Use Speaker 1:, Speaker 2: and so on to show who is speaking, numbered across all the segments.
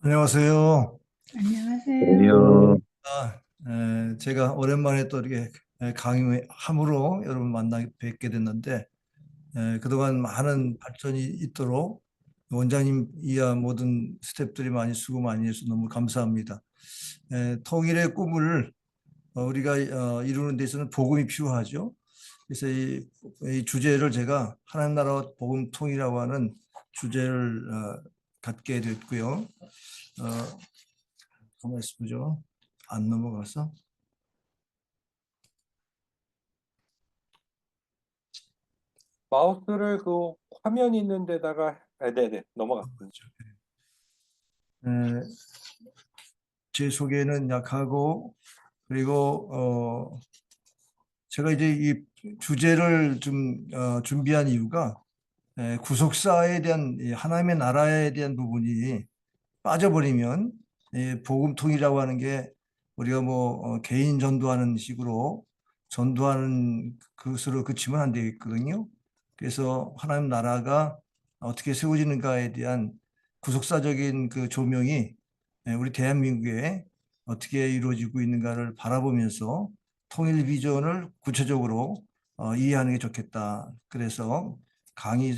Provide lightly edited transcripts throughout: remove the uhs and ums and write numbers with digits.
Speaker 1: 안녕하세요.
Speaker 2: 안녕하세요.
Speaker 1: 제가 오랜만에 또 이렇게 강의함으로 여러분 만나 뵙게 됐는데, 그동안 많은 발전이 있도록 원장님 이하 모든 스태프들이 많이 수고 많이 해서 너무 감사합니다. 통일의 꿈을 우리가 이루는 데 있어서는 복음이 필요하죠. 그래서 이 주제를 제가 하나님 나라와 복음 통일이라고 하는 주제를 갖게 됐고요. 어, 가만히 있어 보죠. 안 넘어가서.
Speaker 2: 마우스를 그 화면 있는 데다가 네네 넘어갔군요.
Speaker 1: 에, 제 소개는 약하고, 그리고 제가 이제 이 주제를 좀 준비한 이유가 구속사에 대한 이 하나님의 나라에 대한 부분이 빠져버리면 복음통이라고 하는 게 우리가 뭐 개인 전도하는 식으로 전도하는 그것으로 그치면 안 되겠거든요. 그래서 하나님 나라가 어떻게 세워지는가에 대한 구속사적인 그 조명이 우리 대한민국에 어떻게 이루어지고 있는가를 바라보면서 통일 비전을 구체적으로 이해하는 게 좋겠다. 그래서 강의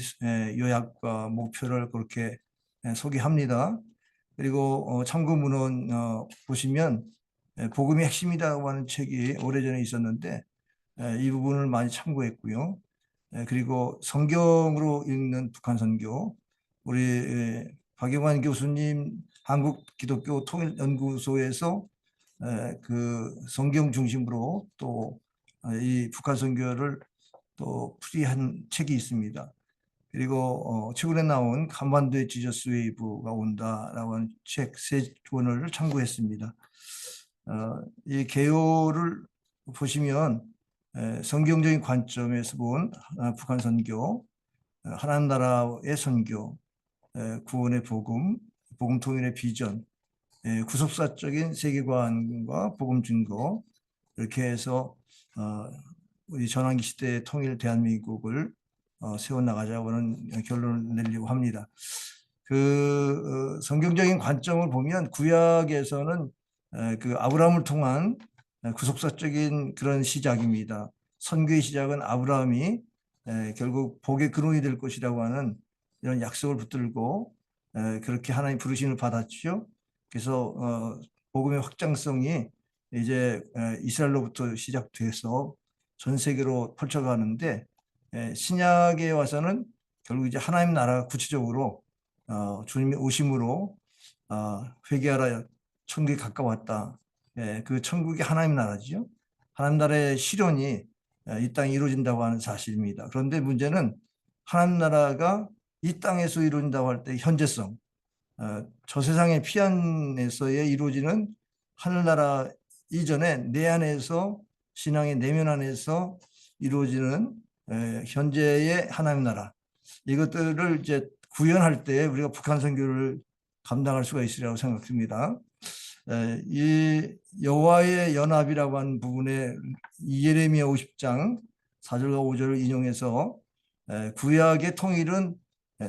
Speaker 1: 요약과 목표를 그렇게 소개합니다. 그리고 참고 문헌 보시면 복음이 핵심이라고 하는 책이 오래전에 있었는데 이 부분을 많이 참고했고요. 그리고 성경으로 읽는 북한 선교, 우리 박영환 교수님 한국 기독교 통일연구소에서 그 성경 중심으로 또 이 북한 선교를 또 풀이한 책이 있습니다. 그리고 최근에 나온 한반도의 지저스 웨이브가 온다라고 하는 책 세 권을 참고했습니다. 이 개요를 보시면 성경적인 관점에서 본 북한 선교, 하나님 나라의 선교, 구원의 복음, 복음 통일의 비전, 구속사적인 세계관과 복음 증거, 이렇게 해서 우리 전환기 시대의 통일 대한민국을 세워나가자고 하는 결론을 내려고 합니다. 그 성경적인 관점을 보면 구약에서는 그 아브라함을 통한 구속사적인 그런 시작입니다. 선교의 시작은 아브라함이 결국 복의 근원이 될 것이라고 하는 이런 약속을 붙들고 그렇게 하나님 부르심을 받았죠. 그래서 복음의 확장성이 이제 이스라엘로부터 시작돼서 전 세계로 펼쳐가는데 신약에 와서는 결국 이제 하나님 나라가 구체적으로 주님의 오심으로 회개하라 천국에 가까웠다. 그 천국이 하나님 나라죠. 하나님 나라의 실현이 이 땅에 이루어진다고 하는 사실입니다. 그런데 문제는 하나님 나라가 이 땅에서 이루어진다고 할 때 현재성, 저 세상의 피안에서의 이루어지는 하늘나라 이전에 내 안에서 신앙의 내면 안에서 이루어지는 현재의 하나님 나라 이것들을 이제 구현할 때 우리가 북한 선교를 감당할 수가 있으리라고 생각됩니다. 이 여호와의 연합이라고 하는 부분에 예레미야 50장 4절과 5절을 인용해서 구약의 통일은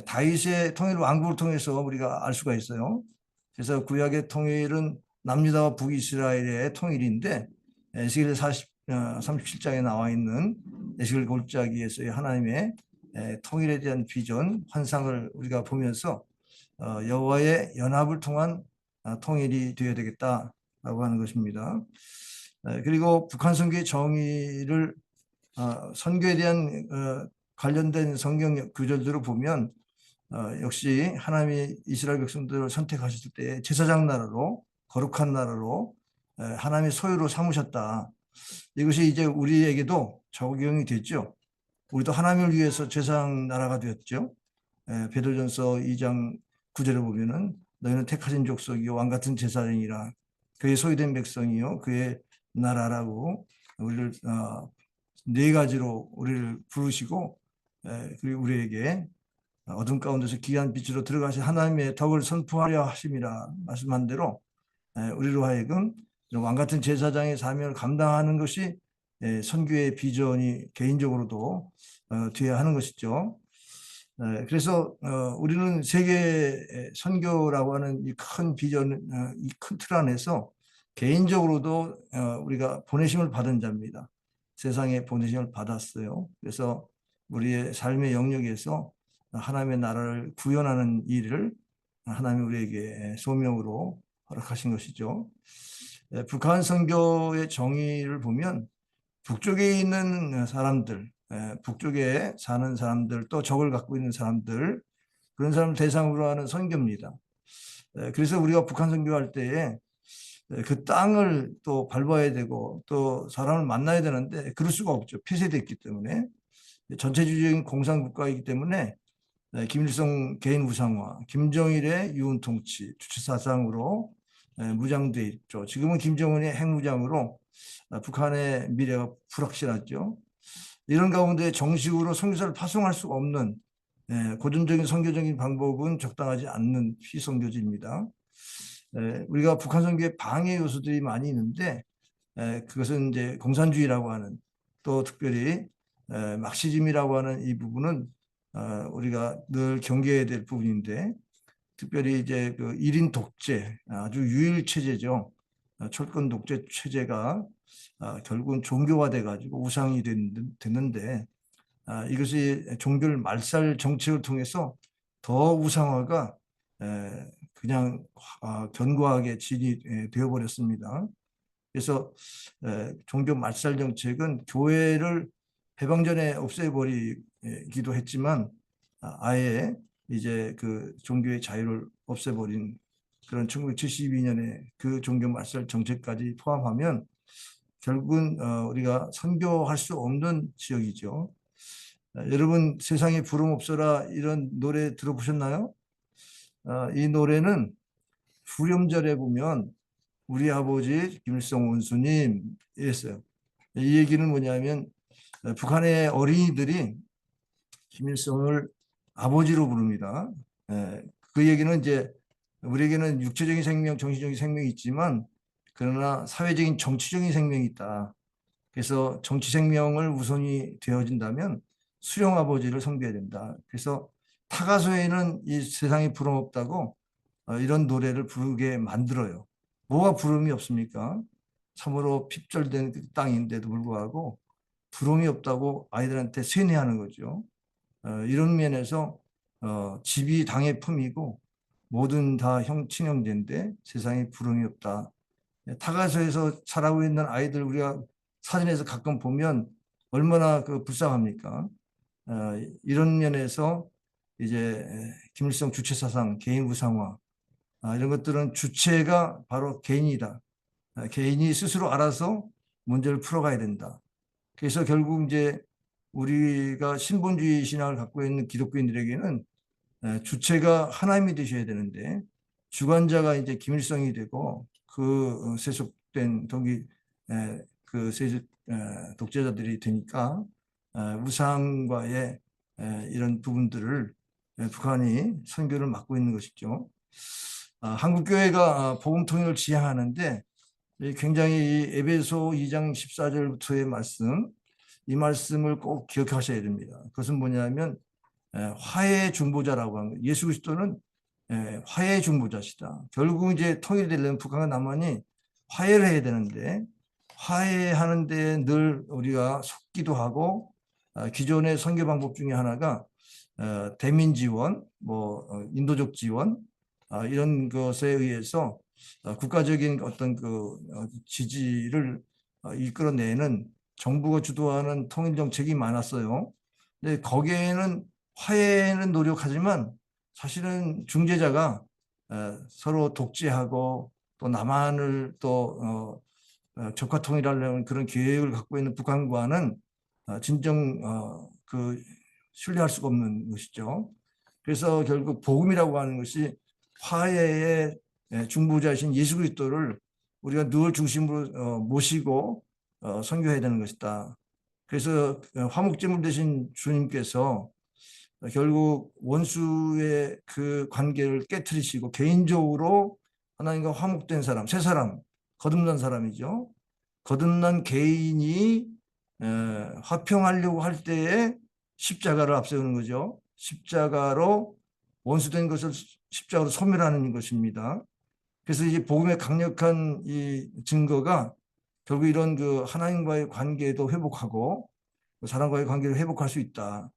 Speaker 1: 다윗의 통일 왕국을 통해서 우리가 알 수가 있어요. 그래서 구약의 통일은 남유다와 북이스라엘의 통일인데 에스겔 37장에 나와 있는 에스겔 골짜기에서의 하나님의 통일에 대한 비전, 환상을 우리가 보면서 여호와의 연합을 통한 통일이 되어야 되겠다라고 하는 것입니다. 그리고 북한 선교의 정의를 선교에 대한 관련된 성경 구절들을 보면 역시 하나님이 이스라엘 백성들을 선택하셨을 때 제사장 나라로 거룩한 나라로 하나님의 소유로 삼으셨다. 이것이 이제 우리에게도 적용이 됐죠. 우리도 하나님을 위해서 제사장 나라가 되었죠. 베드로전서 2장 9절을 보면은 너희는 택하신 족속이요 왕 같은 제사장이라 그의 소유된 백성이요 그의 나라라고 우리를 네 가지로 우리를 부르시고 그리고 우리에게 어둠 가운데서 귀한 빛으로 들어가신 하나님의 덕을 선포하려 하심이라 말씀한 대로 우리로 하여금 왕 같은 제사장의 사명을 감당하는 것이 선교의 비전이 개인적으로도 되어야 하는 것이죠. 그래서 우리는 세계 선교라고 하는 이 큰 비전, 이 큰 틀 안에서 개인적으로도 우리가 보내심을 받은 자입니다. 세상에 보내심을 받았어요. 그래서 우리의 삶의 영역에서 하나님의 나라를 구현하는 일을 하나님이 우리에게 소명으로 허락하신 것이죠. 북한 선교의 정의를 보면 북쪽에 있는 사람들, 북쪽에 사는 사람들, 또 적을 갖고 있는 사람들, 그런 사람을 대상으로 하는 선교입니다. 그래서 우리가 북한 선교할 때에 그 땅을 또 밟아야 되고 또 사람을 만나야 되는데 그럴 수가 없죠. 폐쇄됐기 때문에. 전체주의적인 공산국가이기 때문에 김일성 개인 우상화, 김정일의 유은 통치, 주체 사상으로 무장돼 있죠. 지금은 김정은이 핵무장으로 북한의 미래가 불확실하죠. 이런 가운데 정식으로 선교사를 파송할 수가 없는 고전적인 선교적인 방법은 적당하지 않는 피선교지입니다. 우리가 북한 선교에 방해 요소들이 많이 있는데 그것은 이제 공산주의라고 하는 또 특별히 막시즘이라고 하는 이 부분은 우리가 늘 경계해야 될 부분인데 특별히 이제 그 1인 독재 아주 유일 체제죠. 철권 독재 체제가 결국은 종교화돼 가지고 우상이 됐는데 이것이 종교를 말살 정책을 통해서 더 우상화가 그냥 견고하게 진이 되어 버렸습니다. 그래서 종교 말살 정책은 교회를 해방전에 없애버리기도 했지만 아예 이제 그 종교의 자유를 없애버린 그런 1972년에 그 종교 말살 정책까지 포함하면 결국은 우리가 선교할 수 없는 지역이죠. 여러분 세상에 부름 없어라 이런 노래 들어보셨나요? 이 노래는 후렴절에 보면 우리 아버지 김일성 원수님 이랬어요. 이 얘기는 뭐냐면 북한의 어린이들이 김일성을 아버지로 부릅니다. 그 얘기는 이제 우리에게는 육체적인 생명, 정신적인 생명이 있지만 그러나 사회적인 정치적인 생명이 있다. 그래서 정치 생명을 우선이 되어진다면 수령 아버지를 섬겨야 된다. 그래서 타가소에는 이 세상에 부름 없다고 이런 노래를 부르게 만들어요. 뭐가 부름이 없습니까? 참으로 핍절된 그 땅인데도 불구하고 부름이 없다고 아이들한테 세뇌하는 거죠. 이런 면에서 집이 당의 품이고 모든 다 친형제인데 세상에 부름이 없다. 타가소에서 자라고 있는 아이들 우리가 사진에서 가끔 보면 얼마나 그 불쌍합니까? 이런 면에서 이제 김일성 주체 사상, 개인 우상화 이런 것들은 주체가 바로 개인이다. 개인이 스스로 알아서 문제를 풀어가야 된다. 그래서 결국 이제 우리가 신본주의 신앙을 갖고 있는 기독교인들에게는 주체가 하나님이 되셔야 되는데 주관자가 이제 김일성이 되고 그 세속된 그 세속 독재자들이 되니까 우상과의 이런 부분들을 북한이 선교를 맡고 있는 것이죠. 한국교회가 복음 통일을 지향하는데 굉장히 이 에베소 2장 14절부터의 말씀, 이 말씀을 꼭 기억하셔야 됩니다. 그것은 뭐냐면 화해의 중보자라고 하는 거예요. 예수 그리스도는 화해의 중보자시다. 결국 이제 통일이 되려면 북한과 남한이 화해를 해야 되는데 화해하는 데 늘 우리가 속기도 하고 기존의 선교 방법 중에 하나가 대민 지원, 뭐 인도적 지원 이런 것에 의해서 국가적인 어떤 그 지지를 이끌어내는 정부가 주도하는 통일 정책이 많았어요. 근데 거기에는 화해는 노력하지만 사실은 중재자가 서로 독재하고 또 남한을 또 적화 통일하려는 그런 계획을 갖고 있는 북한과는 진정 그 신뢰할 수가 없는 것이죠. 그래서 결국 복음이라고 하는 것이 화해의 중보자이신 예수 그리스도를 우리가 늘 중심으로 모시고 선교해야 되는 것이다. 그래서 화목제물 되신 주님께서 결국 원수의 그 관계를 깨뜨리시고 개인적으로 하나님과 화목된 사람, 새 사람, 거듭난 사람이죠. 거듭난 개인이 화평하려고 할 때에 십자가를 앞세우는 거죠. 십자가로 원수된 것을 십자가로 소멸하는 것입니다. 그래서 이 복음의 강력한 이 증거가 결국 이런 그 하나님과의 관계도 회복하고 사람과의 관계를 회복할 수 있다.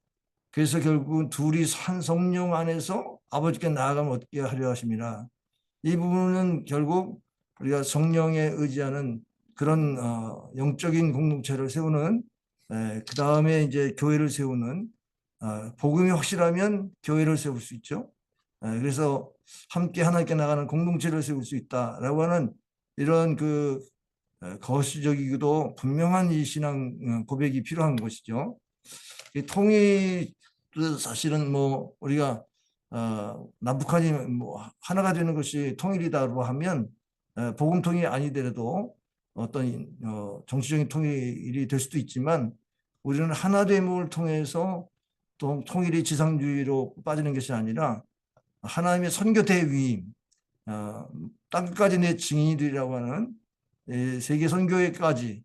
Speaker 1: 그래서 결국은 둘이 한 성령 안에서 아버지께 나아가면 어떻게 하려 하심이라. 이 부분은 결국 우리가 성령에 의지하는 그런 영적인 공동체를 세우는, 그 다음에 이제 교회를 세우는, 복음이 확실하면 교회를 세울 수 있죠. 그래서 함께 하나님께 나가는 공동체를 세울 수 있다라고 하는 이런 그 거시적이기도 분명한 이 신앙 고백이 필요한 것이죠. 이 통일도 사실은 뭐 우리가 남북한이 뭐 하나가 되는 것이 통일이다고 하면 복음통일이 아니더라도 어떤 정치적인 통일이 될 수도 있지만 우리는 하나됨을 통해서 또 통일이 지상주의로 빠지는 것이 아니라 하나님의 선교 대위임, 어, 땅끝까지 내 증인이라고 하는 세계 선교회까지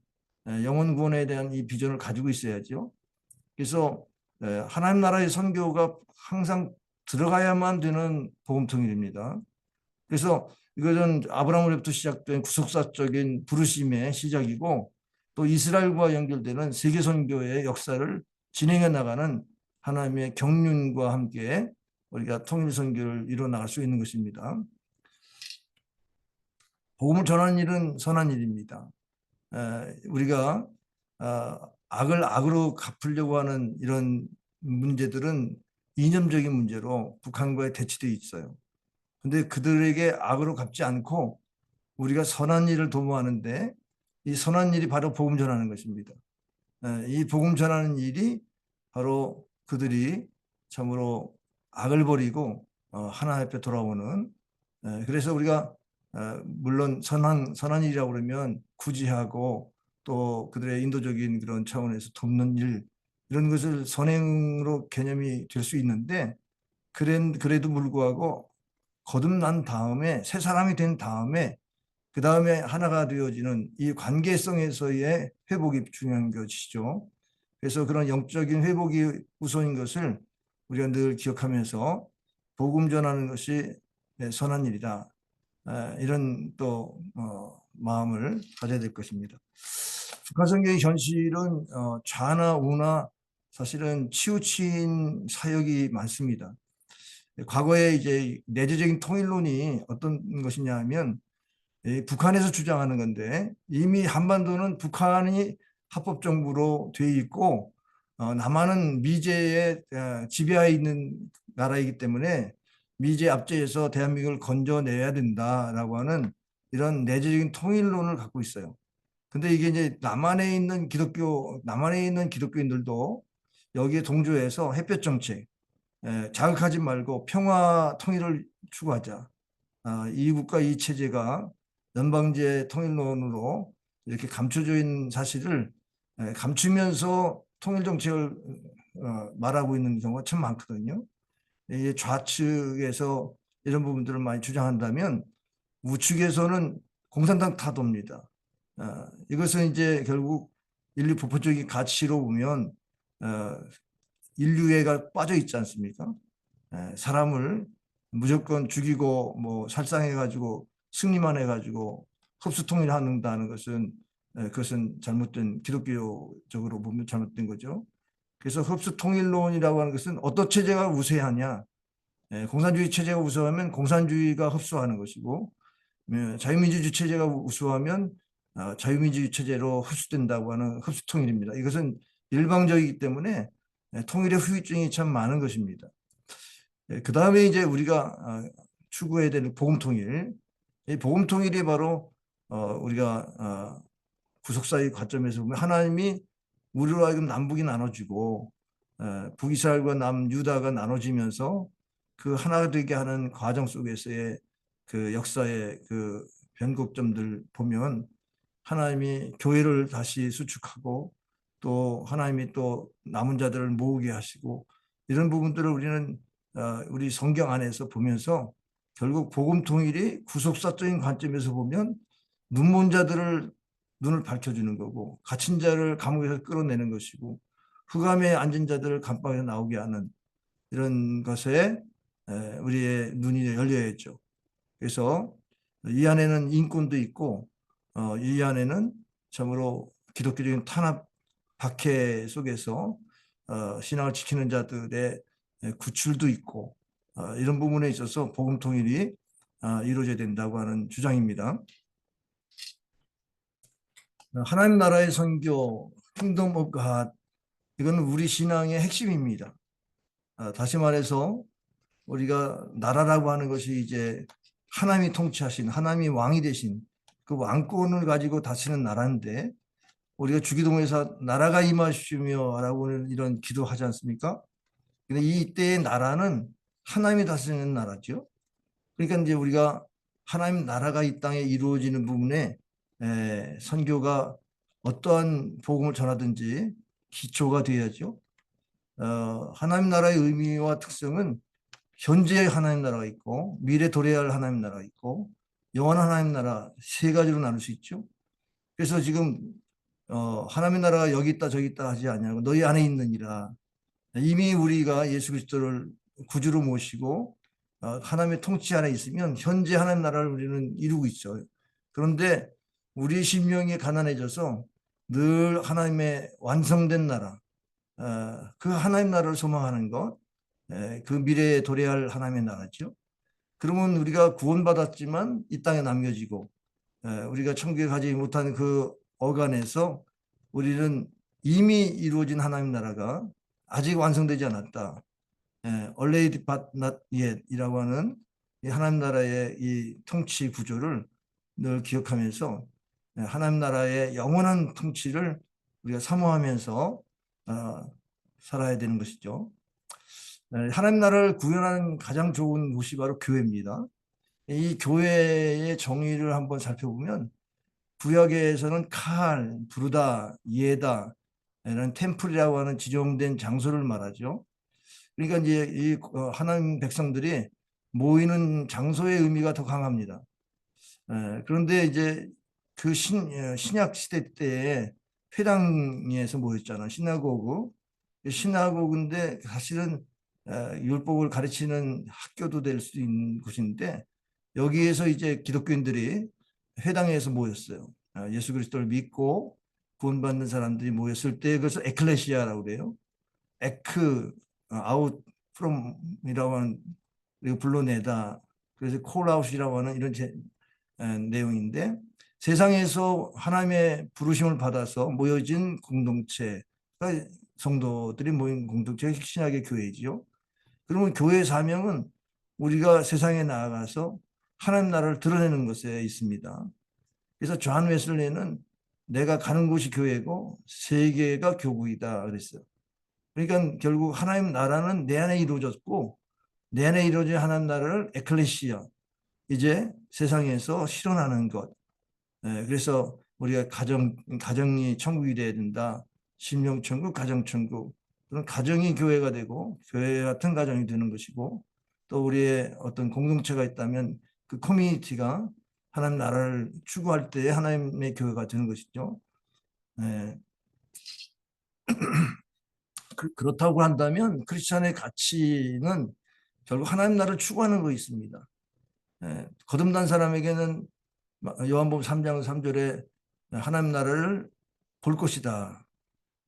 Speaker 1: 영혼 구원에 대한 이 비전을 가지고 있어야죠. 그래서 하나님 나라의 선교가 항상 들어가야만 되는 복음 통일입니다. 그래서 이것은 아브라함으로부터 시작된 구속사적인 부르심의 시작이고 또 이스라엘과 연결되는 세계 선교의 역사를 진행해 나가는 하나님의 경륜과 함께 우리가 통일 선교를 이뤄 나갈 수 있는 것입니다. 복음을 전하는 일은 선한 일입니다. 우리가 악을 악으로 갚으려고 하는 이런 문제들은 이념적인 문제로 북한과의 대치되어 있어요. 근데 그들에게 악으로 갚지 않고 우리가 선한 일을 도모하는데 이 선한 일이 바로 복음 전하는 것입니다. 이 복음 전하는 일이 바로 그들이 참으로 악을 버리고 하나님 앞에 돌아오는, 그래서 우리가 물론 선한 일이라고 그러면 구제하고 또 그들의 인도적인 그런 차원에서 돕는 일, 이런 것을 선행으로 개념이 될 수 있는데 그래도 불구하고 거듭난 다음에 새 사람이 된 다음에 그 다음에 하나가 되어지는 이 관계성에서의 회복이 중요한 것이죠. 그래서 그런 영적인 회복이 우선인 것을 우리가 늘 기억하면서 복음 전하는 것이 선한 일이다. 이런 또 마음을 가져야 될 것입니다. 북한 선교의 현실은 좌나 우나 사실은 치우친 사역이 많습니다. 과거에 이제 내재적인 통일론이 어떤 것이냐 하면 북한에서 주장하는 건데 이미 한반도는 북한이 합법정부로 돼 있고 남한은 미제의 지배하에 있는 나라이기 때문에 미제 압제에서 대한민국을 건져내야 된다라고 하는 이런 내재적인 통일론을 갖고 있어요. 근데 이게 이제 남한에 있는 기독교인들도 여기에 동조해서 햇볕 정책, 자극하지 말고 평화 통일을 추구하자. 이 국가 이 체제가 연방제 통일론으로 이렇게 감춰져 있는 사실을 감추면서 통일 정책을 말하고 있는 경우가 참 많거든요. 이 좌측에서 이런 부분들을 많이 주장한다면 우측에서는 공산당 타도입니다. 이것은 이제 결국 인류 보편적인 가치로 보면 인류애가 빠져 있지 않습니까? 사람을 무조건 죽이고 뭐 살상해가지고 승리만 해가지고 흡수통일한다는 것은 그것은 잘못된 기독교적으로 보면 잘못된 거죠. 그래서 흡수통일론이라고 하는 것은 어떤 체제가 우세하냐, 공산주의 체제가 우세하면 공산주의가 흡수하는 것이고 자유민주주의 체제가 우수하면 자유민주주의 체제로 흡수된다고 하는 흡수통일입니다. 이것은 일방적이기 때문에 통일의 후유증이 참 많은 것입니다. 그 다음에 이제 우리가 추구해야 되는 복음통일. 이 복음통일이 바로 우리가 구속사의 관점에서 보면 하나님이 우리로 하여금 남북이 나눠지고 북이스라엘과 남유다가 나눠지면서 그 하나가 되게 하는 과정 속에서의 그 역사의 그 변곡점들 보면 하나님이 교회를 다시 수축하고 또 하나님이 또 남은 자들을 모으게 하시고 이런 부분들을 우리는 우리 성경 안에서 보면서 결국 복음 통일이 구속사적인 관점에서 보면 눈먼 자들을 눈을 밝혀주는 거고 갇힌 자를 감옥에서 끌어내는 것이고 흑암에 앉은 자들을 감방에서 나오게 하는 이런 것에 우리의 눈이 열려야죠. 그래서 이 안에는 인권도 있고 이 안에는 참으로 기독교적인 탄압 박해 속에서 신앙을 지키는 자들의 구출도 있고 이런 부분에 있어서 복음 통일이 이루어져야 된다고 하는 주장입니다. 하나님 나라의 선교, 킹덤 오브 갓, 이건 우리 신앙의 핵심입니다. 다시 말해서 우리가 나라라고 하는 것이 이제 하나님이 통치하신, 하나님이 왕이 되신 그 왕권을 가지고 다스리는 나라인데, 우리가 주기도문에서 나라가 임하시며라고 이런 기도하지 않습니까? 근데 이때의 나라는 하나님이 다스리는 나라죠. 그러니까 이제 우리가 하나님 나라가 이 땅에 이루어지는 부분에 선교가 어떠한 복음을 전하든지 기초가 되어야죠. 하나님 나라의 의미와 특성은 현재의 하나님 나라가 있고 미래 도래해야 할 하나님 나라가 있고 영원한 하나님 나라 세 가지로 나눌 수 있죠. 그래서 지금 하나님의 나라가 여기 있다 저기 있다 하지 않냐고 너희 안에 있느니라. 이미 우리가 예수 그리스도를 구주로 모시고 하나님의 통치 안에 있으면 현재 하나님 나라를 우리는 이루고 있죠. 그런데 우리 심령이 가난해져서 늘 하나님의 완성된 나라, 그 하나님 나라를 소망하는 것, 그 미래에 도래할 하나님의 나라죠. 그러면 우리가 구원받았지만 이 땅에 남겨지고 우리가 천국에 가지 못한 그 어간에서 우리는 이미 이루어진 하나님 나라가 아직 완성되지 않았다. already but not yet이라고 하는 이 하나님 나라의 이 통치 구조를 늘 기억하면서 하나님 나라의 영원한 통치를 우리가 사모하면서 살아야 되는 것이죠. 하나님 나라를 구현하는 가장 좋은 곳이 바로 교회입니다. 이 교회의 정의를 한번 살펴보면 구약에서는 칼, 부르다, 예다 이런 템플이라고 하는 지정된 장소를 말하죠. 그러니까 이제 이 하나님 백성들이 모이는 장소의 의미가 더 강합니다. 그런데 이제 그 신약 시대 때에 회당에서 모였잖아. 시나고그. 시나고그인데 사실은 율법을 가르치는 학교도 될 수 있는 곳인데 여기에서 이제 기독교인들이 회당에서 모였어요. 예수 그리스도를 믿고 구원받는 사람들이 모였을 때 그것을 에클레시아라고 그래요. 에크 아웃 프롬이라고 하는 그리고 불러내다. 그래서 콜아웃이라고 하는 이런 내용인데 세상에서 하나님의 부르심을 받아서 모여진 공동체가 성도들이 모인 공동체가 신약의 교회지요. 그러면 교회의 사명은 우리가 세상에 나아가서 하나님 나라를 드러내는 것에 있습니다. 그래서 존 웨슬리는 내가 가는 곳이 교회고 세계가 교구이다 그랬어요. 그러니까 결국 하나님 나라는 내 안에 이루어졌고 내 안에 이루어진 하나님 나라를 에클레시아 이제 세상에서 실현하는 것. 그래서 우리가 가정이 천국이 돼야 된다. 심령천국, 가정천국. 그런 가정이 교회가 되고 교회 같은 가정이 되는 것이고 또 우리의 어떤 공동체가 있다면 그 커뮤니티가 하나님 나라를 추구할 때 하나님의 교회가 되는 것이죠. 그렇다고 한다면 크리스찬의 가치는 결국 하나님 나라를 추구하는 거 있습니다. 거듭난 사람에게는 요한복음 3장 3절에 하나님 나라를 볼 것이다.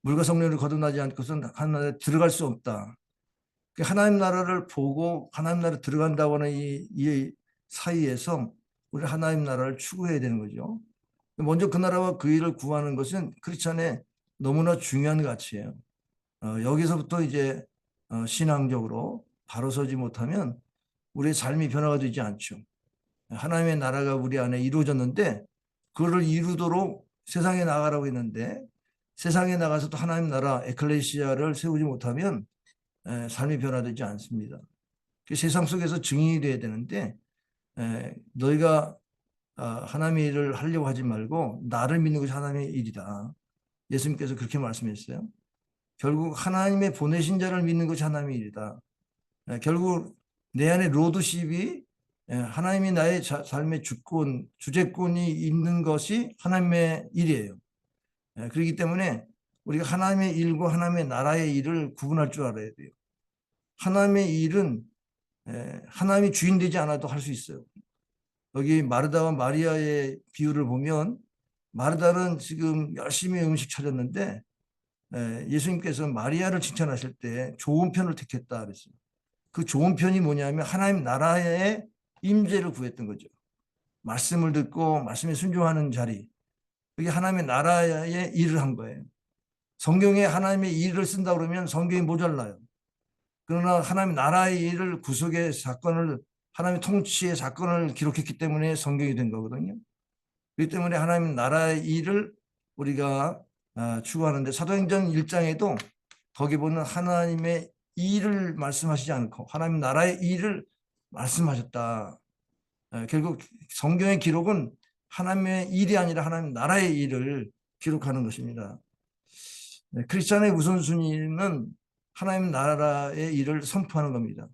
Speaker 1: 물과 성령을 거듭나지 않고서는 하나님 나라에 들어갈 수 없다. 하나님 나라를 보고 하나님 나라에 들어간다고 하는 이 사이에서 우리 하나님 나라를 추구해야 되는 거죠. 먼저 그 나라와 그 일을 구하는 것은 크리스찬의 너무나 중요한 가치예요. 여기서부터 이제 신앙적으로 바로 서지 못하면 우리의 삶이 변화가 되지 않죠. 하나님의 나라가 우리 안에 이루어졌는데 그거를 이루도록 세상에 나가라고 했는데 세상에 나가서도 하나님 나라 에클레시아를 세우지 못하면 삶이 변화되지 않습니다. 세상 속에서 증인이 돼야 되는데 너희가 하나님의 일을 하려고 하지 말고 나를 믿는 것이 하나님의 일이다. 예수님께서 그렇게 말씀했어요. 결국 하나님의 보내신 자를 믿는 것이 하나님의 일이다. 결국 내 안에 로드십이 하나님이 나의 삶의 주권, 주재권이 있는 것이 하나님의 일이에요. 그렇기 때문에 우리가 하나님의 일과 하나님의 나라의 일을 구분할 줄 알아야 돼요. 하나님의 일은 하나님이 주인 되지 않아도 할 수 있어요. 여기 마르다와 마리아의 비유를 보면 마르다는 지금 열심히 음식 차렸는데 예수님께서 마리아를 칭찬하실 때 좋은 편을 택했다 그랬어요. 그 좋은 편이 뭐냐면 하나님 나라의 임재를 구했던 거죠. 말씀을 듣고 말씀에 순종하는 자리. 그게 하나님의 나라의 일을 한 거예요. 성경에 하나님의 일을 쓴다 그러면 성경이 모자라요. 그러나 하나님 나라의 일을 구속의 사건을 하나님의 통치의 사건을 기록했기 때문에 성경이 된 거거든요. 그렇기 때문에 하나님 나라의 일을 우리가 추구하는데 사도행전 1장에도 거기 보면 하나님의 일을 말씀하시지 않고 하나님 나라의 일을 말씀하셨다. 결국 성경의 기록은 하나님의 일이 아니라 하나님 나라의 일을 기록하는 것입니다. 크리스찬의 우선순위는 하나님 나라의 일을 선포하는 겁니다.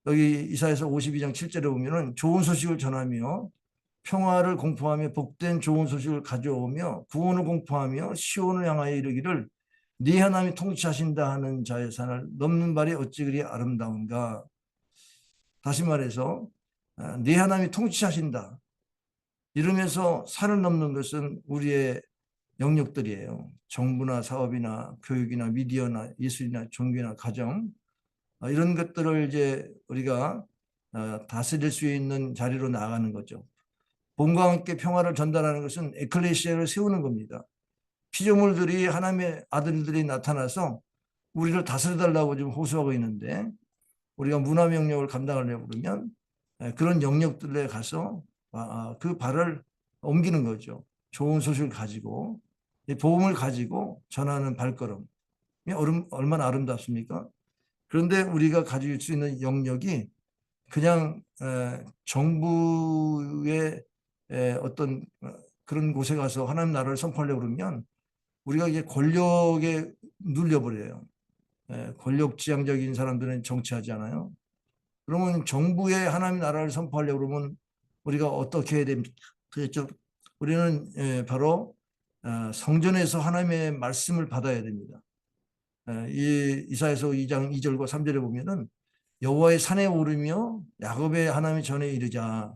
Speaker 1: 여기 이사야서 52장 7절에 보면은 좋은 소식을 전하며 평화를 공포하며 복된 좋은 소식을 가져오며 구원을 공포하며 시온을 향하여 이르기를 네 하나님이 통치하신다 하는 자의 산을 넘는 발이 어찌 그리 아름다운가. 다시 말해서 네 하나님이 통치하신다 이러면서 산을 넘는 것은 우리의 영역들이에요. 정부나 사업이나 교육이나 미디어나 예술이나 종교나 가정 이런 것들을 이제 우리가 다스릴 수 있는 자리로 나아가는 거죠. 봄과 함께 평화를 전달하는 것은 에클레시아를 세우는 겁니다. 피조물들이 하나님의 아들들이 나타나서 우리를 다스려달라고 지금 호소하고 있는데 우리가 문화명령을 감당하려고 그러면 그런 영역들에 가서 그 발을 옮기는 거죠. 좋은 소식을 가지고 복음을 가지고 전하는 발걸음. 얼마나 아름답습니까? 그런데 우리가 가질 수 있는 영역이 그냥 정부의 어떤 그런 곳에 가서 하나님 나라를 선포하려고 그러면 우리가 이제 권력에 눌려버려요. 권력지향적인 사람들은 정치하지 않아요. 그러면 정부의 하나님 나라를 선포하려고 그러면 우리가 어떻게 해야 됩니까? 그렇죠. 우리는 바로 성전에서 하나님의 말씀을 받아야 됩니다. 이 이사야서 2장 2절과 3절에 보면은 여호와의 산에 오르며 야곱의 하나님의 전에 이르자.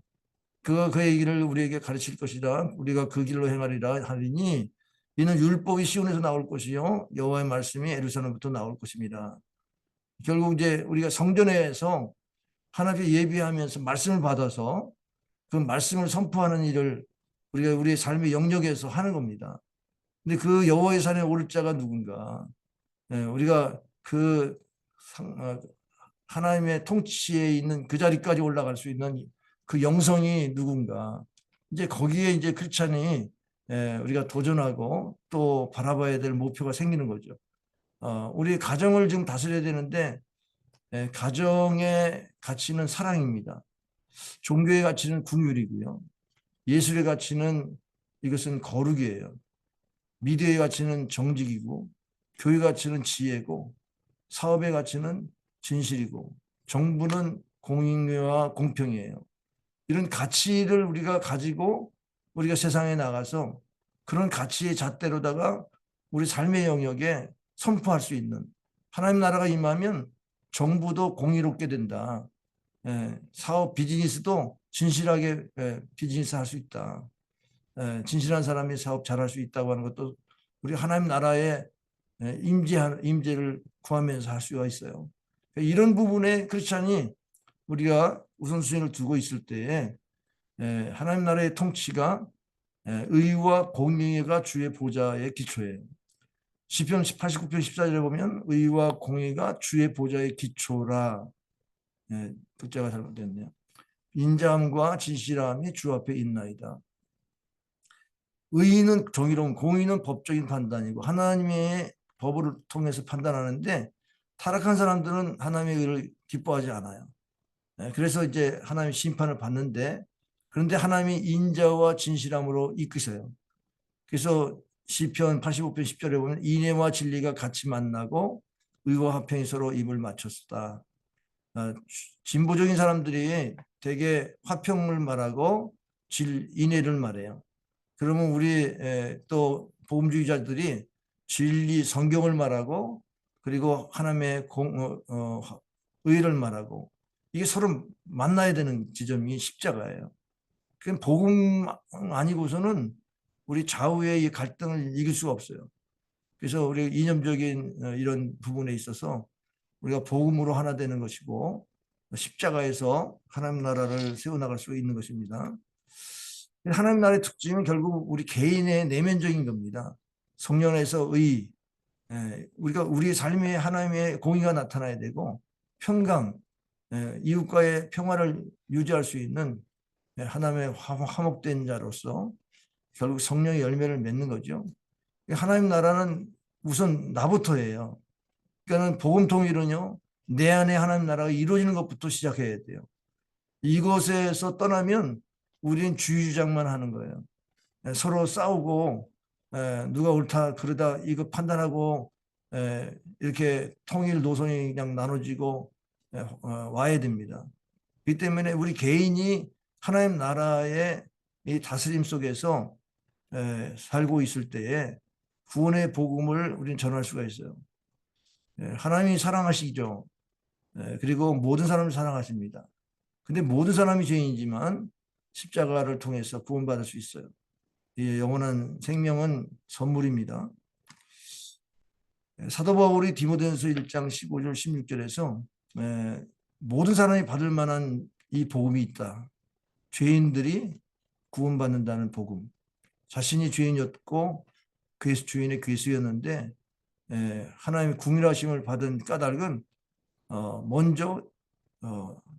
Speaker 1: 그 얘기를 우리에게 가르칠 것이다. 우리가 그 길로 행하리라 하리니 이는 율법이 시온에서 나올 것이요 여호와의 말씀이 예루살렘부터 나올 것입니다. 결국 이제 우리가 성전에서 하나님께 예비하면서 말씀을 받아서 그 말씀을 선포하는 일을 우리가 우리의 삶의 영역에서 하는 겁니다. 근데 그 여호와의 산에 오를 자가 누군가? 우리가 그 하나님의 통치에 있는 그 자리까지 올라갈 수 있는 그 영성이 누군가? 이제 거기에 이제 크리스찬이 우리가 도전하고 또 바라봐야 될 목표가 생기는 거죠. 우리 가정을 지금 다스려야 되는데 가정의 가치는 사랑입니다. 종교의 가치는 긍휼이고요. 예술의 가치는 이것은 거룩이에요. 미디어의 가치는 정직이고 교회 가치는 지혜고 사업의 가치는 진실이고 정부는 공익와 공평이에요. 이런 가치를 우리가 가지고 우리가 세상에 나가서 그런 가치의 잣대로다가 우리 삶의 영역에 선포할 수 있는 하나님 나라가 임하면 정부도 공의롭게 된다. 사업 비즈니스도 진실하게 비즈니스 할 수 있다. 진실한 사람이 사업 잘할 수 있다고 하는 것도 우리 하나님 나라의 임재를 구하면서 할 수가 있어요. 이런 부분에 크리스찬이 우리가 우선순위를 두고 있을 때에 하나님 나라의 통치가 의와 공의가 주의 보좌의 기초예요. 시편 89편 14절에 보면 의와 공의가 주의 보좌의 기초라. 글자가 잘못됐네요. 인자함과 진실함이 주 앞에 있나이다. 의는 정의로운, 공의는 법적인 판단이고 하나님의 법을 통해서 판단하는데 타락한 사람들은 하나님의 의를 기뻐하지 않아요. 그래서 이제 하나님의 심판을 받는데 그런데 하나님이 인자와 진실함으로 이끄셔요. 그래서 시편 85편 10절에 보면 인애와 진리가 같이 만나고 의와 화평이 서로 입을 맞췄다. 진보적인 사람들이 되게 화평을 말하고 인애를 말해요. 그러면 우리 또 복음주의자들이 진리 성경을 말하고 그리고 하나님의 의를 말하고 이게 서로 만나야 되는 지점이 십자가예요. 그건 복음 아니고서는 우리 좌우의 이 갈등을 이길 수가 없어요. 그래서 우리 이념적인 이런 부분에 있어서 우리가 복음으로 하나 되는 것이고 십자가에서 하나님 나라를 세워나갈 수 있는 것입니다. 하나님 나라의 특징은 결국 우리 개인의 내면적인 겁니다. 성령 안에서 의, 우리가 우리의 삶에 하나님의 공의가 나타나야 되고 평강, 이웃과의 평화를 유지할 수 있는 하나님의 화목된 자로서 결국 성령의 열매를 맺는 거죠. 하나님 나라는 우선 나부터예요. 그러니까 복음 통일은요, 내 안에 하나님 나라가 이루어지는 것부터 시작해야 돼요. 이것에서 떠나면 우리는 주의주장만 하는 거예요. 서로 싸우고 누가 옳다 그러다 이거 판단하고 이렇게 통일 노선이 그냥 나눠지고 와야 됩니다. 그렇기 때문에 우리 개인이 하나님 나라의 이 다스림 속에서 살고 있을 때에 구원의 복음을 우리는 전할 수가 있어요. 하나님이 사랑하시죠. 그리고 모든 사람을 사랑하십니다. 근데 모든 사람이 죄인이지만 십자가를 통해서 구원받을 수 있어요. 이 영원한 생명은 선물입니다. 사도 바울이 디모데전서 1장 15절 16절에서 모든 사람이 받을 만한 이 복음이 있다. 죄인들이 구원받는다는 복음. 자신이 죄인이었고 주인의 괴수였는데 하나님의 궁일하심을 받은 까닭은 먼저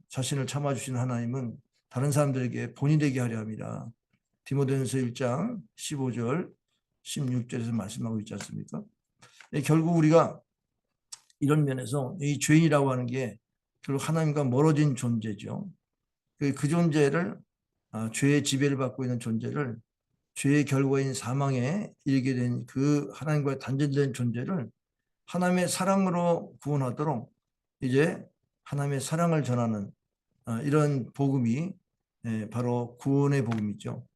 Speaker 1: 자신을 참아주시는 하나님은 다른 사람들에게 본이 되게 하려 합니다. 디모데전서 1장 15절 16절에서 말씀하고 있지 않습니까? 결국 우리가 이런 면에서 이 죄인이라고 하는 게 결국 하나님과 멀어진 존재죠. 그 존재를 죄의 지배를 받고 있는 존재를 죄의 결과인 사망에 이르게 된 그 하나님과 단절된 존재를 하나님의 사랑으로 구원하도록 이제 하나님의 사랑을 전하는 이런 복음이 바로 구원의 복음이죠.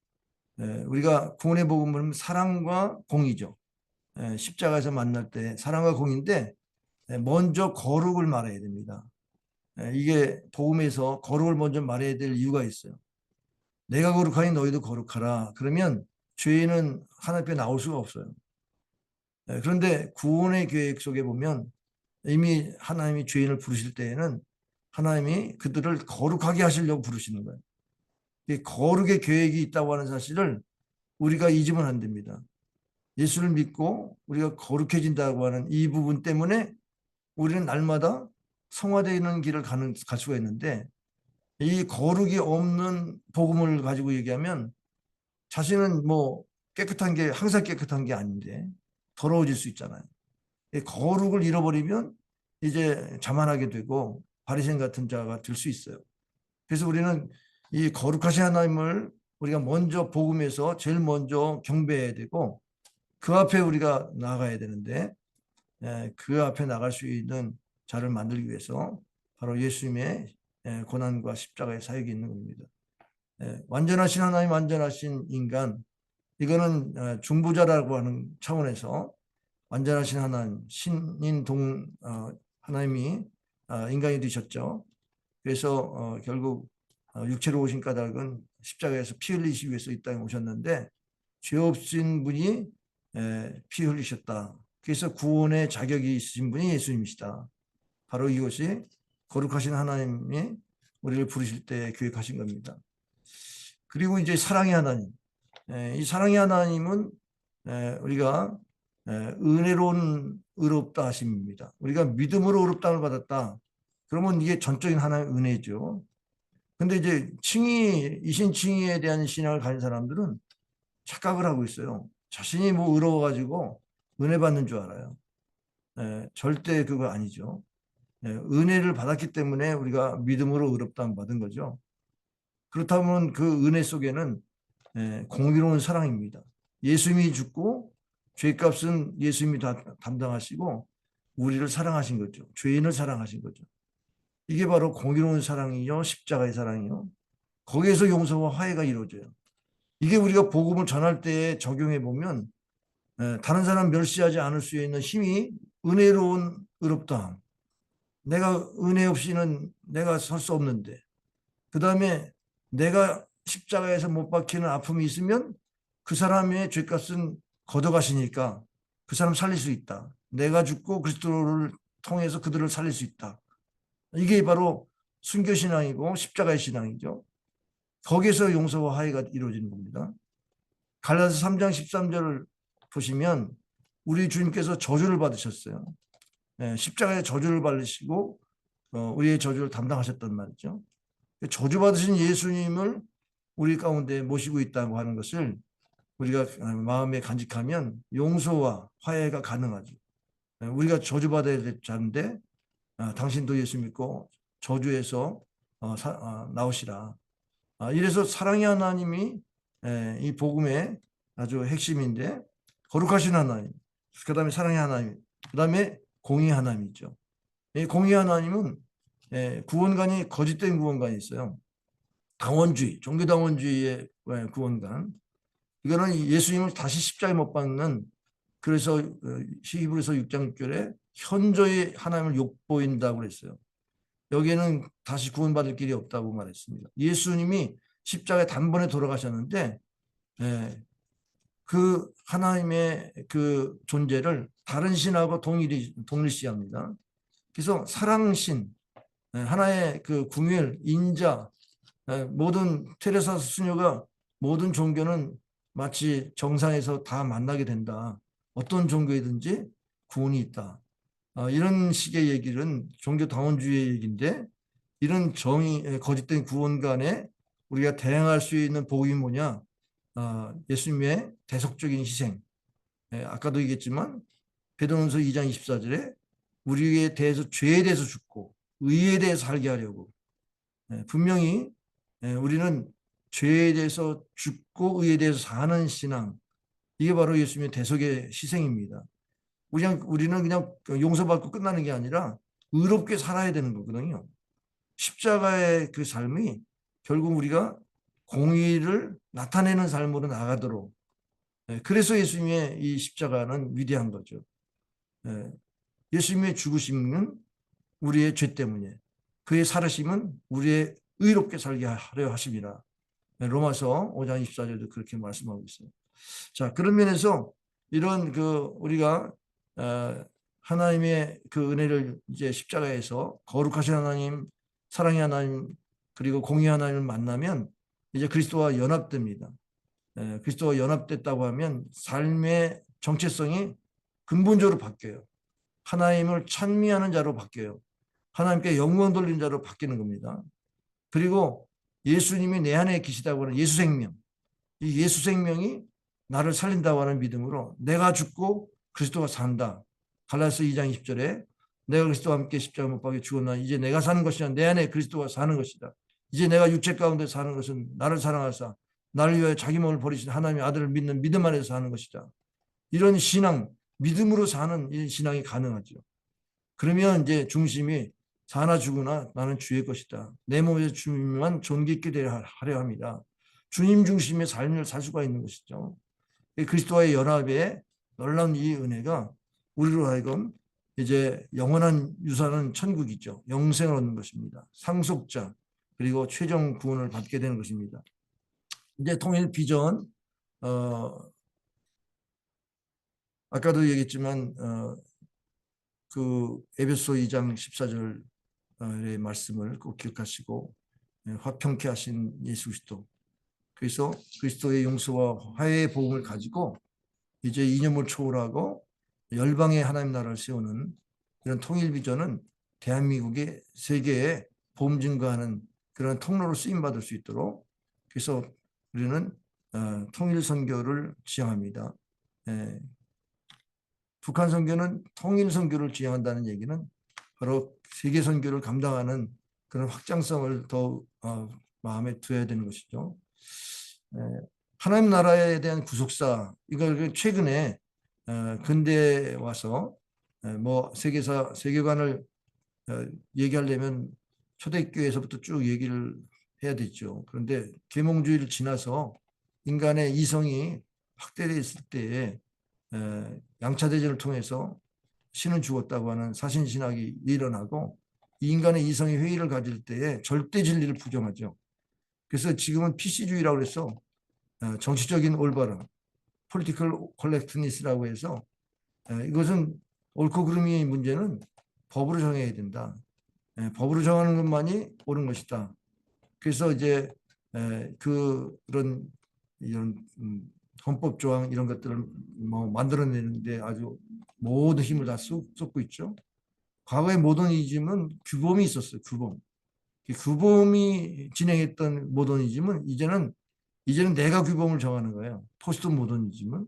Speaker 1: 우리가 구원의 복음은 사랑과 공의죠. 십자가에서 만날 때 사랑과 공의인데 먼저 거룩을 말해야 됩니다. 이게 복음에서 거룩을 먼저 말해야 될 이유가 있어요. 내가 거룩하니 너희도 거룩하라. 그러면 죄인은 하나님 앞에 나올 수가 없어요. 그런데 구원의 계획 속에 보면 이미 하나님이 죄인을 부르실 때에는 하나님이 그들을 거룩하게 하시려고 부르시는 거예요. 거룩의 계획이 있다고 하는 사실을 우리가 잊으면 안 됩니다. 예수를 믿고 우리가 거룩해진다고 하는 이 부분 때문에 우리는 날마다 성화되는 길을 갈 수가 있는데 이 거룩이 없는 복음을 가지고 얘기하면 자신은 뭐 깨끗한 게 항상 깨끗한 게 아닌데 더러워질 수 있잖아요. 거룩을 잃어버리면 이제 자만하게 되고 바리새인 같은 자가 될 수 있어요. 그래서 우리는 이 거룩하신 하나님을 우리가 먼저 복음에서 제일 먼저 경배해야 되고 그 앞에 우리가 나가야 되는데 그 앞에 나갈 수 있는 자를 만들기 위해서 바로 예수님의 고난과 십자가의 사역이 있는 겁니다. 완전하신 하나님, 완전하신 인간, 이거는 중보자라고 하는 차원에서 완전하신 하나님, 신인 하나님이 인간이 되셨죠. 그래서 결국 육체로 오신 까닭은 십자가에서 피 흘리시기 위해서 이 땅에 오셨는데 죄 없으신 분이 피 흘리셨다. 그래서 구원의 자격이 있으신 분이 예수님이시다. 바로 이것이 거룩하신 하나님이 우리를 부르실 때 계획하신 겁니다. 그리고 이제 사랑의 하나님. 이 사랑의 하나님은 우리가 은혜로운 의롭다 하심입니다. 우리가 믿음으로 의롭다함을 받았다. 그러면 이게 전적인 하나님의 은혜죠. 근데 이제 이신칭의에 대한 신앙을 가진 사람들은 착각을 하고 있어요. 자신이 뭐 의로워가지고 은혜 받는 줄 알아요. 절대 그거 아니죠. 은혜를 받았기 때문에 우리가 믿음으로 의롭다함을 받은 거죠. 그렇다면 그 은혜 속에는 공의로운 사랑입니다. 예수님이 죽고 죄값은 예수님이 다 담당하시고 우리를 사랑하신 거죠. 죄인을 사랑하신 거죠. 이게 바로 공의로운 사랑이요, 십자가의 사랑이요. 거기에서 용서와 화해가 이루어져요. 이게 우리가 복음을 전할 때 적용해 보면 다른 사람 멸시하지 않을 수 있는 힘이 은혜로운 의롭다함. 내가 은혜 없이는 내가 설 수 없는데, 그 다음에 내가 십자가에서 못 박히는 아픔이 있으면 그 사람의 죄값은 걷어가시니까 그 사람 살릴 수 있다. 내가 죽고 그리스도를 통해서 그들을 살릴 수 있다. 이게 바로 순교신앙이고 십자가의 신앙이죠. 거기에서 용서와 화해가 이루어지는 겁니다. 갈라디아서 3장 13절을 보시면 우리 주님께서 저주를 받으셨어요. 십자가에 저주를 받으시고 우리의 저주를 담당하셨단 말이죠. 저주받으신 예수님을 우리 가운데 모시고 있다고 하는 것을 우리가 마음에 간직하면 용서와 화해가 가능하죠. 우리가 저주받아야 될 자인데 당신도 예수 믿고 저주에서 나오시라. 이래서 사랑의 하나님이 이 복음의 아주 핵심인데, 거룩하신 하나님, 그 다음에 사랑의 하나님, 그 다음에 공의 하나님이죠. 이 공의 하나님은 구원관이 거짓된 구원관이 있어요. 당원주의, 종교당원주의의 구원관. 이거는 예수님을 다시 십자가에 못 박는, 그래서 히브리서 6장 6절에 현저히 하나님을 욕보인다고 그랬어요. 여기에는 다시 구원받을 길이 없다고 말했습니다. 예수님이 십자가에 단번에 돌아가셨는데 그 하나님의 그 존재를 다른 신하고 동일시합니다. 그래서 사랑신, 하나의 그 궁율, 인자, 모든 테레사 수녀가 모든 종교는 마치 정상에서 다 만나게 된다. 어떤 종교이든지 구원이 있다. 이런 식의 얘기는 종교 당원주의의 얘기인데, 이런 정의 거짓된 구원관에 우리가 대항할 수 있는 복음이 뭐냐? 예수님의 대속적인 희생. 아까도 얘기했지만 베드로전서 2장 24절에 우리에 대해서 죄에 대해서 죽고 의에 대해서 살게 하려고. 분명히 우리는 죄에 대해서 죽고 의에 대해서 사는 신앙, 이게 바로 예수님의 대속의 희생입니다. 우리는 그냥 용서받고 끝나는 게 아니라 의롭게 살아야 되는 거거든요. 십자가의 그 삶이 결국 우리가 공의를 나타내는 삶으로 나가도록, 그래서 예수님의 이 십자가는 위대한 거죠. 예수님의 죽으심은 우리의 죄 때문에, 그의 살으심은 우리의 의롭게 살게 하려 하심이라. 로마서 5장 24절도 그렇게 말씀하고 있어요. 자, 그런 면에서 이런 그 우리가 하나님의 그 은혜를 이제 십자가에서 거룩하신 하나님, 사랑의 하나님, 그리고 공의 하나님을 만나면 이제 그리스도와 연합됩니다. 그리스도와 연합됐다고 하면 삶의 정체성이 근본적으로 바뀌어요. 하나님을 찬미하는 자로 바뀌어요. 하나님께 영광 돌리는 자로 바뀌는 겁니다. 그리고 예수님이 내 안에 계시다고 하는 예수 생명, 이 예수 생명이 나를 살린다고 하는 믿음으로 내가 죽고 그리스도가 산다. 갈라디아서 2장 20절에 내가 그리스도와 함께 십자가 못 박혀 죽었나 이제 내가 사는 것이 아니라 내 안에 그리스도가 사는 것이다. 이제 내가 육체 가운데 사는 것은 나를 사랑하사 나를 위하여 자기 몸을 버리신 하나님의 아들을 믿는 믿음 안에서 사는 것이다. 이런 신앙, 믿음으로 사는 이 신앙이 가능하죠. 그러면 이제 중심이 사나 죽으나 나는 주의 것이다. 내 몸에서 주님만 존귀 있게 하려 합니다. 주님 중심의 삶을 살 수가 있는 것이죠. 그리스도와의 연합에 놀라운 이 은혜가 우리로 하여금 이제 영원한 유산은 천국이죠. 영생을 얻는 것입니다. 상속자 그리고 최종 구원을 받게 되는 것입니다. 이제 통일 비전, 아까도 얘기했지만 그 에베소 2장 14절의 말씀을 꼭 기억하시고 화평케 하신 예수 그리스도, 그래서 그리스도의 용서와 화해의 복음을 가지고 이제 이념을 초월하고 열방의 하나님 나라를 세우는 이런 통일 비전은 대한민국의 세계에 복음 증거하는 그런 통로로 쓰임 받을 수 있도록, 그래서 우리는 통일 선교를 지향합니다. 북한 선교는 통일 선교를 지향한다는 얘기는 바로 세계 선교를 감당하는 그런 확장성을 더 마음에 두어야 되는 것이죠. 하나님 나라에 대한 구속사, 이걸 최근에 근대에 와서 뭐 세계관을 얘기하려면 초대교회에서부터 쭉 얘기를 해야 되죠. 그런데 계몽주의를 지나서 인간의 이성이 확대되어 있을 때에 양차 대전을 통해서 신은 죽었다고 하는 사신신학이 일어나고 이 인간의 이성의 회의를 가질 때에 절대 진리를 부정하죠. 그래서 지금은 PC주의라고 해서 정치적인 올바름, political correctness라고 해서 이것은 옳고 그름의 문제는 법으로 정해야 된다. 법으로 정하는 것만이 옳은 것이다. 그래서 이제 그런 이런 헌법 조항 이런 것들을 뭐 만들어내는데 아주 모든 힘을 다 쏟고 있죠. 과거의 모더니즘은 규범이 있었어요. 규범. 규범이 진행했던 모더니즘은 이제는 내가 규범을 정하는 거예요. 포스트 모더니즘은.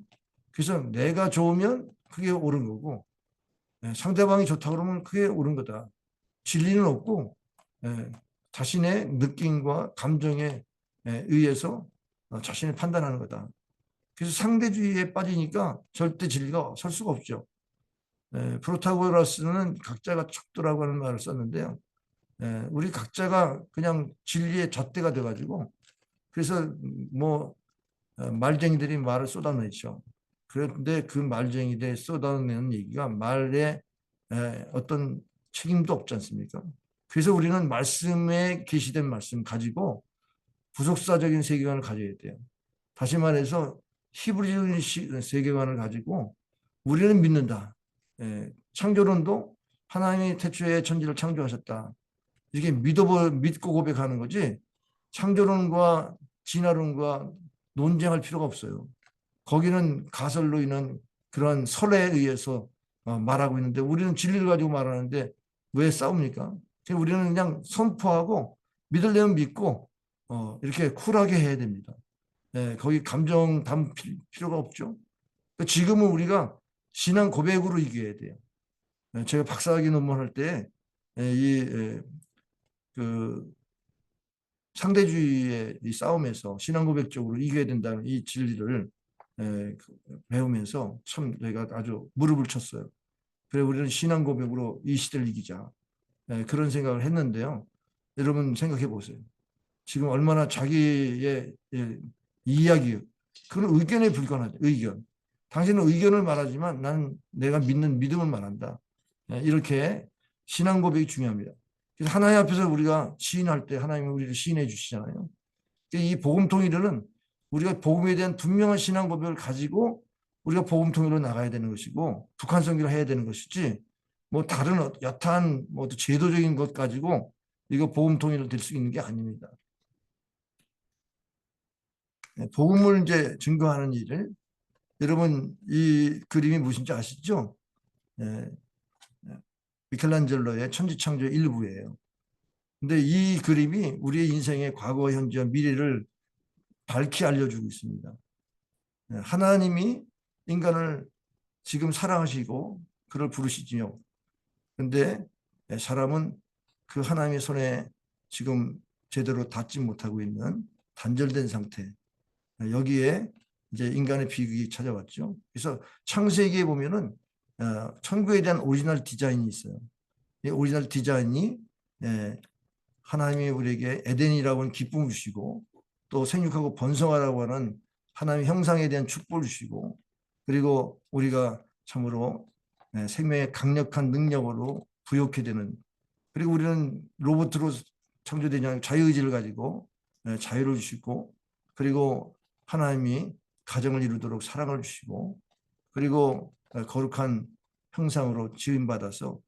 Speaker 1: 그래서 내가 좋으면 그게 옳은 거고 상대방이 좋다 그러면 그게 옳은 거다. 진리는 없고 자신의 느낌과 감정에 의해서 자신이 판단하는 거다. 그래서 상대주의에 빠지니까 절대 진리가 설 수가 없죠. 프로타고라스는 각자가 척도라고 하는 말을 썼는데요. 우리 각자가 그냥 진리의 잣대가 돼가지고 그래서 뭐 말쟁이들이 말을 쏟아내죠. 그런데 그 말쟁이들이 쏟아내는 얘기가 말에 어떤 책임도 없지 않습니까? 그래서 우리는 말씀에 계시된 말씀 가지고 부속사적인 세계관을 가져야 돼요. 다시 말해서 히브리적인 세계관을 가지고 우리는 믿는다. 창조론도 하나님이 태초에 천지를 창조하셨다. 이게 믿고 고백하는 거지 창조론과 진화론과 논쟁할 필요가 없어요. 거기는 가설로 인한 그러한 설에 의해서 말하고 있는데 우리는 진리를 가지고 말하는데 왜 싸웁니까? 우리는 그냥 선포하고 믿으려면 믿고 이렇게 쿨하게 해야 됩니다. 거기 감정 담을 필요가 없죠. 지금은 우리가 신앙 고백으로 이겨야 돼요. 제가 박사학위 논문할 때이그 상대주의의 이 싸움에서 신앙 고백적으로 이겨야 된다는 이 진리를 배우면서 참 내가 아주 무릎을 쳤어요. 그래 우리는 신앙 고백으로 이 시대를 이기자. 그런 생각을 했는데요. 여러분 생각해 보세요. 지금 얼마나 자기의 이야기, 그런 의견에 불과하죠. 의견. 당신은 의견을 말하지만 나는 내가 믿는 믿음을 말한다. 이렇게 신앙 고백이 중요합니다. 그래서 하나님 앞에서 우리가 시인할 때 하나님은 우리를 시인해 주시잖아요. 이 복음 통일은 우리가 복음에 대한 분명한 신앙 고백을 가지고 우리가 복음 통일로 나가야 되는 것이고 북한 선교를 해야 되는 것이지 뭐 다른 여타한 뭐 제도적인 것 가지고 이거 복음 통일로 될 수 있는 게 아닙니다. 복음을 이제 증거하는 일을 여러분 이 그림이 무엇인지 아시죠? 미켈란젤로의 천지창조의 일부예요. 근데 이 그림이 우리의 인생의 과거, 현재와 미래를 밝히 알려주고 있습니다. 하나님이 인간을 지금 사랑하시고 그를 부르시지요. 그런데 사람은 그 하나님의 손에 지금 제대로 닿지 못하고 있는 단절된 상태. 여기에 이제 인간의 비극이 찾아왔죠. 그래서 창세기에 보면은 천국에 대한 오리지널 디자인이 있어요. 이 오리지널 디자인이 하나님이 우리에게 에덴이라고 하는 기쁨을 주시고 또 생육하고 번성하라고 하는 하나님의 형상에 대한 축복을 주시고 그리고 우리가 참으로 생명의 강력한 능력으로 부욕해 되는 그리고 우리는 로봇으로 창조되지 않고 자유의지를 가지고 자유를 주시고 그리고 하나님이 가정을 이루도록 사랑을 주시고 그리고 거룩한 형상으로 지음받아서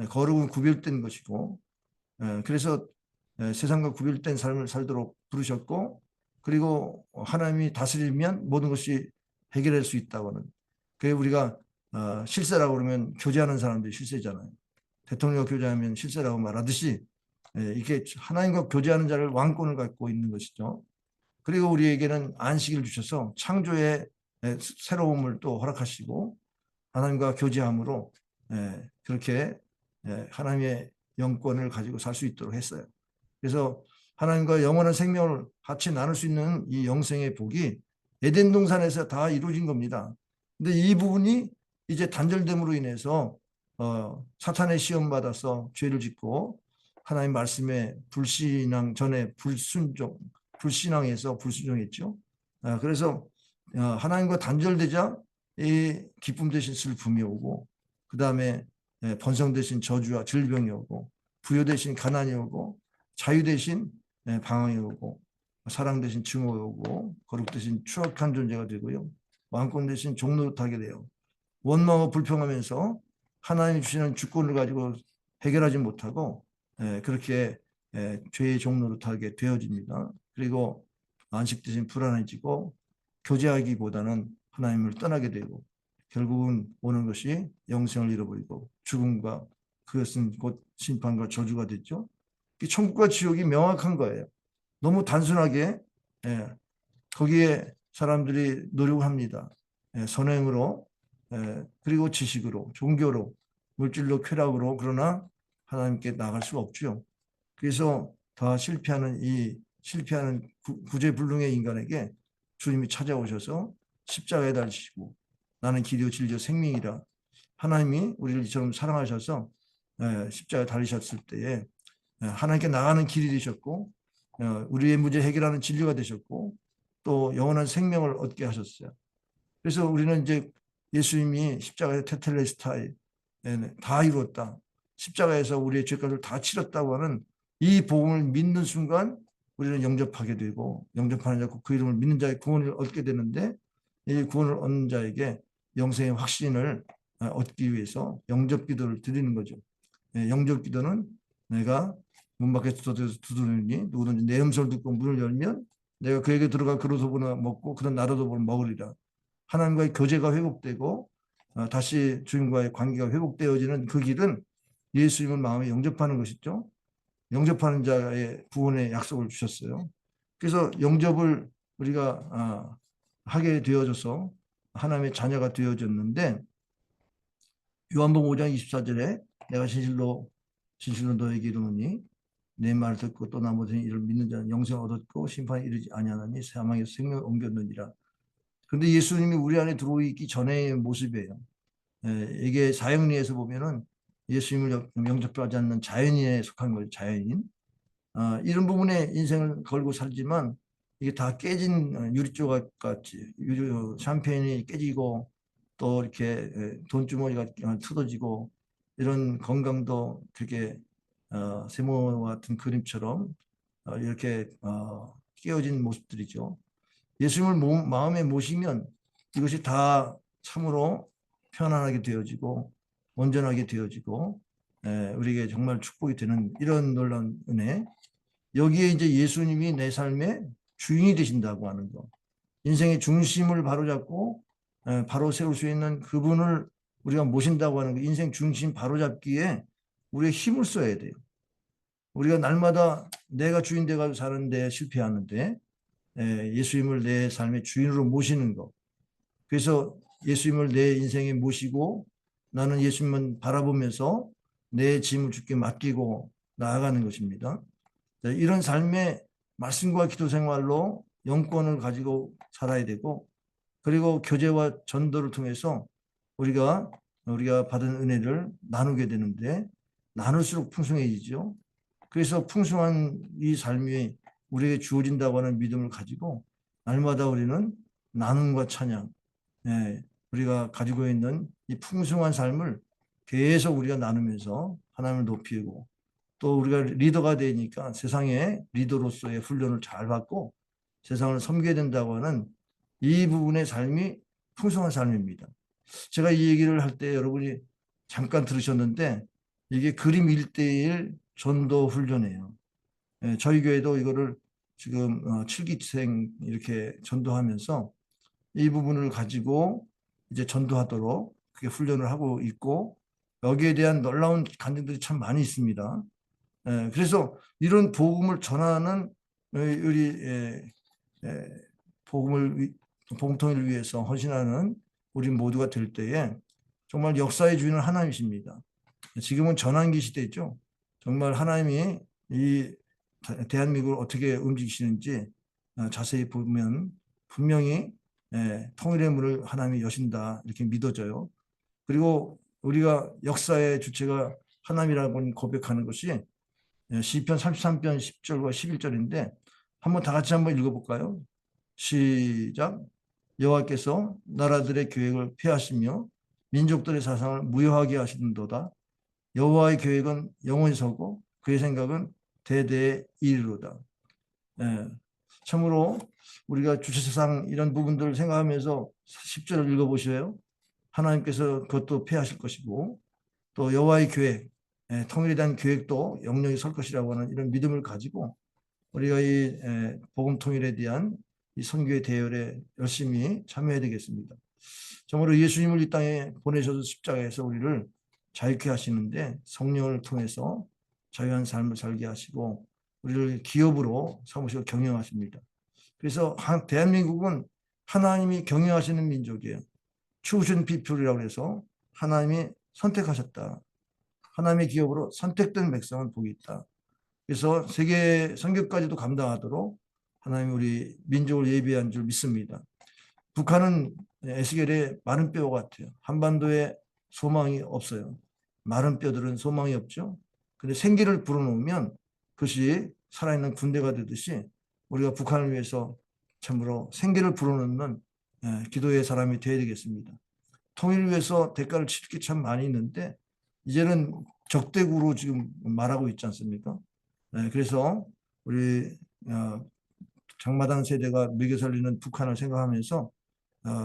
Speaker 1: 거룩은 구별된 것이고 그래서 세상과 구별된 삶을 살도록 부르셨고 그리고 하나님이 다스리면 모든 것이 해결할 수 있다고 하는 그게 우리가 실세라고 그러면 교제하는 사람들이 실세잖아요. 대통령과 교제하면 실세라고 말하듯이 이게 하나님과 교제하는 자를 왕권을 갖고 있는 것이죠. 그리고 우리에게는 안식을 주셔서 창조의 새로움을 또 허락하시고 하나님과 교제함으로 그렇게 하나님의 영권을 가지고 살 수 있도록 했어요. 그래서 하나님과 영원한 생명을 같이 나눌 수 있는 이 영생의 복이 에덴 동산에서 다 이루어진 겁니다. 근데 이 부분이 이제 단절됨으로 인해서 사탄의 시험 받아서 죄를 짓고 하나님 말씀에 불신앙 전에 불신앙에서 불순종했죠. 그래서 하나님과 단절되자 이 기쁨 대신 슬픔이 오고 그 다음에 번성 대신 저주와 질병이 오고 부요 대신 가난이 오고, 자유 대신 방황이 오고, 사랑 대신 증오가 오고, 거룩 대신 추악한 존재가 되고요. 왕권 대신 종노릇 하게 돼요. 원망하고 불평하면서 하나님이 주시는 주권을 가지고 해결하지 못하고 그렇게 죄의 종노릇 하게 되어집니다. 그리고 안식 대신 불안해지고 교제하기보다는 하나님을 떠나게 되고 결국은 오는 것이 영생을 잃어버리고 죽음과 그것은 곧 심판과 저주가 됐죠. 천국과 지옥이 명확한 거예요. 너무 단순하게 거기에 사람들이 노력을 합니다. 선행으로 그리고 지식으로 종교로 물질로 쾌락으로 그러나 하나님께 나갈 수 없죠. 그래서 다 실패하는 이 실패하는 구제불능의 인간에게 주님이 찾아오셔서 십자가에 달리시고 나는 길이요 진리요 생명이라 하나님이 우리를 이처럼 사랑하셔서 십자가에 달리셨을 때에 하나님께 나가는 길이 되셨고 우리의 문제 해결하는 진리가 되셨고 또 영원한 생명을 얻게 하셨어요. 그래서 우리는 이제 예수님이 십자가의 테텔레스타이 다 이루었다. 십자가에서 우리의 죄값을 다 치렀다고 하는 이 복음을 믿는 순간 우리는 영접하게 되고 영접하는 자 그 이름을 믿는 자의 구원을 얻게 되는데 이 구원을 얻는 자에게 영생의 확신을 얻기 위해서 영접 기도를 드리는 거죠. 영접 기도는 내가 문 밖에 두드리니 누구든지 내 음성을 듣고 문을 열면 내가 그에게 들어가 그로서보나 먹고 그런 나로서보나 먹으리라. 하나님과의 교제가 회복되고 다시 주님과의 관계가 회복되어지는 그 길은 예수님을 마음에 영접하는 것이죠. 영접하는 자의 구원의 약속을 주셨어요. 그래서 영접을 우리가 하게 되어져서 하나님의 자녀가 되어졌는데 요한복음 5장 24절에 내가 진실로 너에게 이르노니 내 말을 듣고 또 나머지 이를 믿는 자는 영생을 얻었고 심판에 이르지 아니하나니 사망에서 생명을 옮겼느니라. 그런데 예수님이 우리 안에 들어오기 전의 모습이에요. 이게 사형리에서 보면은 예수님을 영접하지 않는 자연인에 속한 거예요. 자연인. 이런 부분에 인생을 걸고 살지만 이게 다 깨진 유리조각 같이 샴페인이 깨지고 또 이렇게 돈주머니가 뜯어지고 이런 건강도 되게 세모 같은 그림처럼 이렇게 깨어진 모습들이죠. 예수님을 마음에 모시면 이것이 다 참으로 편안하게 되어지고 온전하게 되어지고 우리에게 정말 축복이 되는 이런 놀라운 은혜. 여기에 이제 예수님이 내 삶의 주인이 되신다고 하는 거. 인생의 중심을 바로잡고 바로 세울 수 있는 그분을 우리가 모신다고 하는 거. 인생 중심 바로잡기에 우리가 힘을 써야 돼요. 우리가 날마다 내가 주인 돼가지고 사는데 실패하는데 예수님을 내 삶의 주인으로 모시는 것. 그래서 예수님을 내 인생에 모시고 나는 예수님만 바라보면서 내 짐을 주께 맡기고 나아가는 것입니다. 이런 삶의 말씀과 기도 생활로 영권을 가지고 살아야 되고 그리고 교제와 전도를 통해서 우리가 받은 은혜를 나누게 되는데 나눌수록 풍성해지죠. 그래서 풍성한 이 삶이 우리에게 주어진다고 하는 믿음을 가지고 날마다 우리는 나눔과 찬양, 우리가 가지고 있는 이 풍성한 삶을 계속 우리가 나누면서 하나님을 높이고 또 우리가 리더가 되니까 세상의 리더로서의 훈련을 잘 받고 세상을 섬겨야 된다고 하는 이 부분의 삶이 풍성한 삶입니다. 제가 이 얘기를 할 때 여러분이 잠깐 들으셨는데 이게 그림 1:1 전도 훈련이에요. 저희 교회도 이거를 지금 7기생 이렇게 전도하면서 이 부분을 가지고 이제 전도하도록 그게 훈련을 하고 있고 여기에 대한 놀라운 간증들이 참 많이 있습니다. 그래서 이런 복음을 전하는 우리 복음통일을 위해서 헌신하는 우리 모두가 될 때에 정말 역사의 주인은 하나님이십니다. 지금은 전환기 시대죠. 정말 하나님이 이 대한민국을 어떻게 움직이시는지 자세히 보면 분명히 통일의 문을 하나님이 여신다 이렇게 믿어져요. 그리고 우리가 역사의 주체가 하나님이라고 고백하는 것이 시편 33편 10절과 11절인데 한번 다 같이 한번 읽어볼까요? 시작. 여호와께서 나라들의 계획을 폐하시며 민족들의 사상을 무효하게 하시는도다. 여호와의 계획은 영원히 서고 그의 생각은 대대에 이르로다. 예, 참으로 우리가 주체사상 이런 부분들을 생각하면서 10절을 읽어보셔요. 하나님께서 그것도 폐하실 것이고 또 여호와의 계획, 통일에 대한 계획도 영영이 설 것이라고 하는 이런 믿음을 가지고 우리가 이 복음 통일에 대한 이 선교의 대열에 열심히 참여해야 되겠습니다. 정말로 예수님을 이 땅에 보내셔서 십자가에서 우리를 자유케 하시는데 성령을 통해서 자유한 삶을 살게 하시고 우리를 기업으로 삼으시고 경영하십니다. 그래서 대한민국은 하나님이 경영하시는 민족이에요. chosen people이라고 해서 하나님이 선택하셨다. 하나님의 기업으로 선택된 백성은 복이 있다. 그래서 세계 선교까지도 감당하도록 하나님이 우리 민족을 예비한 줄 믿습니다. 북한은 에스겔의 마른 뼈 같아요. 한반도에 소망이 없어요. 마른 뼈들은 소망이 없죠. 근데 생기를 불어넣으면 그것이 살아있는 군대가 되듯이 우리가 북한을 위해서 참으로 생기를 불어넣는 기도의 사람이 되어야 되겠습니다. 통일을 위해서 대가를 치를 게 참 많이 있는데 이제는 적대국으로 지금 말하고 있지 않습니까? 그래서 우리 장마당 세대가 먹여 살리는 북한을 생각하면서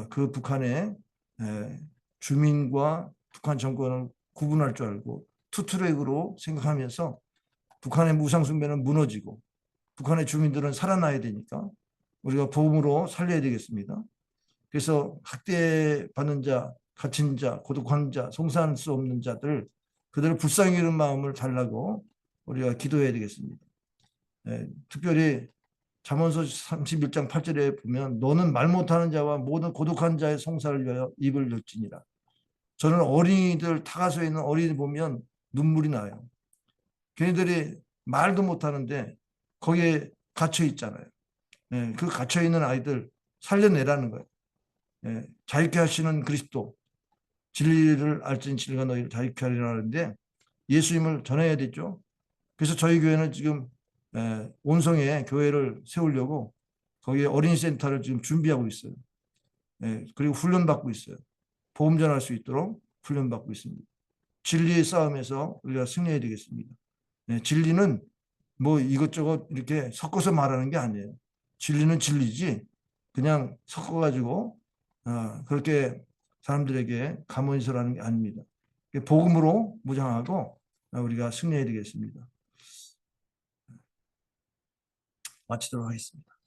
Speaker 1: 그 북한의 주민과 북한 정권을 구분할 줄 알고 투트랙으로 생각하면서 북한의 무상숭배는 무너지고 북한의 주민들은 살아나야 되니까 우리가 복음으로 살려야 되겠습니다. 그래서 학대받는 자, 갇힌 자, 고독한 자, 송사할 수 없는 자들 그들을 불쌍히 여기는 마음을 달라고 우리가 기도해야 되겠습니다. 특별히 잠언서 31장 8절에 보면 너는 말 못하는 자와 모든 고독한 자의 송사를 위하여 입을 열지니라. 저는 어린이들 타가소에 있는 어린이 보면 눈물이 나요. 걔네들이 말도 못하는데 거기에 갇혀 있잖아요. 그 갇혀 있는 아이들 살려내라는 거예요. 자유케 하시는 그리스도 진리를 알지니 진리가 너희를 자유케 하리라 하는데 예수님을 전해야 되죠. 그래서 저희 교회는 지금 온성에 교회를 세우려고 거기에 어린이 센터를 지금 준비하고 있어요. 그리고 훈련받고 있어요. 복음 전할 수 있도록 훈련받고 있습니다. 진리의 싸움에서 우리가 승리해야 되겠습니다. 진리는 뭐 이것저것 이렇게 섞어서 말하는 게 아니에요. 진리는 진리지 그냥 섞어가지고 그렇게 사람들에게 감언이설하는 게 아닙니다. 복음으로 무장하고 우리가 승리해야 되겠습니다. 마치도록 하겠습니다.